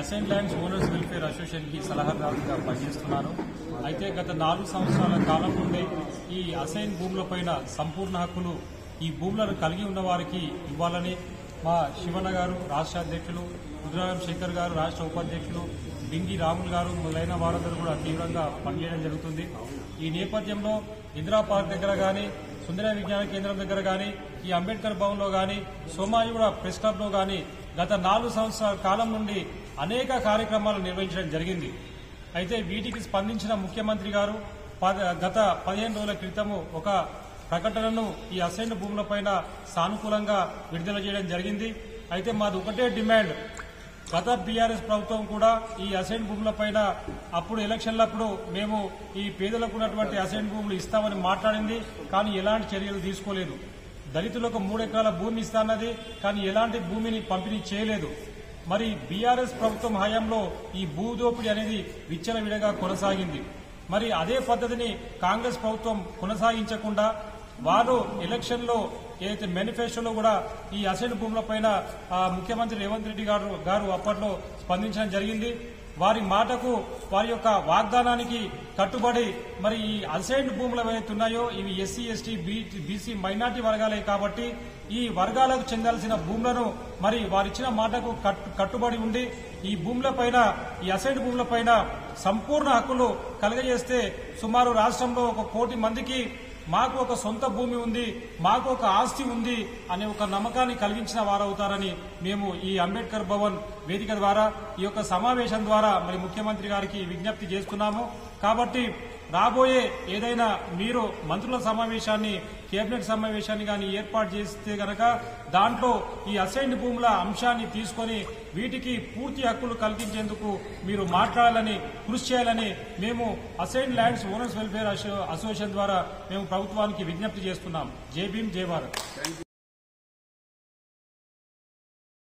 Assign lands owners welfare association కి సలహాదారుగా పనిచేస్తున్నాను. అయితే గత 4 సంవత్సరాల కాలం నుండి ఈ అసైన్ భూములపైన సంపూర్ణ హక్కులు ఈ భూములను కలిగి ఉన్న వారికి ఇవ్వాలని మా శివన్న గారు రాష్ట్ర అధ్యక్షులు, రుద్రరాం శేఖర్ గారు రాష్ట్ర ఉపాధ్యక్షులు, బింగి రాములు గారు మొదలైన వారందరూ కూడా తీవ్రంగా పనిచేయడం జరుగుతుంది. ఈ నేపథ్యంలో ఇందిరా పార్క్ దగ్గర గానీ, సుందర విజ్ఞాన కేంద్రం దగ్గర గానీ, ఈ అంబేద్కర్ భవన్ లో గానీ, సోమాజిగూడ ప్రెస్ క్లబ్ లో గానీ గత 4 సంవత్సరాల కాలం నుండి అనేక కార్యక్రమాలు నిర్వహించడం జరిగింది. అయితే వీటికి స్పందించిన ముఖ్యమంత్రి గారు గత 15 రోజుల క్రితము ఒక ప్రకటనను ఈ అసైన్ భూములపైన సానుకూలంగా విడుదల చేయడం జరిగింది. అయితే మాది ఒకటే డిమాండ్, గత బీఆర్ఎస్ ప్రభుత్వం కూడా ఈ అసైన్ భూములపైన అప్పుడు ఎలక్షన్లప్పుడు మేము ఈ పేదలకు ఉన్నటువంటి అసైన్ భూములు ఇస్తామని మాట్లాడింది, కానీ ఎలాంటి చర్యలు తీసుకోలేదు. దళితులకు 3 ఎకరాల భూమి ఇస్తానన్నది, కానీ ఎలాంటి భూమిని పంపిణీ చేయలేదు. మరి బీఆర్ఎస్ ప్రభుత్వం హయాంలో ఈ భూదోపిడీ అనేది విచ్చలవిడగా కొనసాగింది. మరి అదే పద్ధతిని కాంగ్రెస్ ప్రభుత్వం కొనసాగించకుండా వారు ఎలక్షన్లో ఏదైతే మేనిఫెస్టోలో కూడా ఈ అసైన్ భూములపైన ముఖ్యమంత్రి రేవంత్ రెడ్డి గారు అప్పట్లో స్పందించడం జరిగింది. వారి మాటకు, వారి యొక్క వాగ్దానానికి కట్టుబడి మరి ఈ అసైన్ భూములు ఏవైతే ఉన్నాయో ఇవి ఎస్సీ, ఎస్టీ, బీసీ, మైనార్టీ వర్గాలే కాబట్టి ఈ వర్గాలకు చెందాల్సిన భూములను మరి వారిచ్చిన మాటకు కట్టుబడి ఉండి ఈ భూములపైన, ఈ అసైన్ భూములపైన సంపూర్ణ హక్కులు కలుగజేస్తే సుమారు రాష్ట్రంలో 1 కోటి మందికి మాకు ఒక సొంత భూమి ఉంది, మాకు ఒక ఆస్తి ఉంది అనే ఒక నమ్మకాన్ని కలిగించిన వారవుతారని మేము ఈ అంబేద్కర్ భవన్ వేదిక ద్వారా, ఈ యొక్క సమావేశం ద్వారా మరి ముఖ్యమంత్రి గారికి విజ్ఞప్తి చేస్తున్నాము. కాబట్టి రాబోయే ఏదైనా మీరు మంత్రుల సమావేశాన్ని, కేబినెట్ సమావేశాన్ని కానీ ఏర్పాటు చేస్తే గనక దాంట్లో ఈ అసైన్డ్ భూముల అంశాన్ని తీసుకొని వీటికి పూర్తి హక్కులు కల్పించేందుకు మీరు మాట్లాడాలని, కృషి చేయాలని మేము assign lands owners welfare association ద్వారా మేము ప్రభుత్వానికి విజ్ఞప్తి చేస్తున్నాం. జై భీమ్, జై భారత్.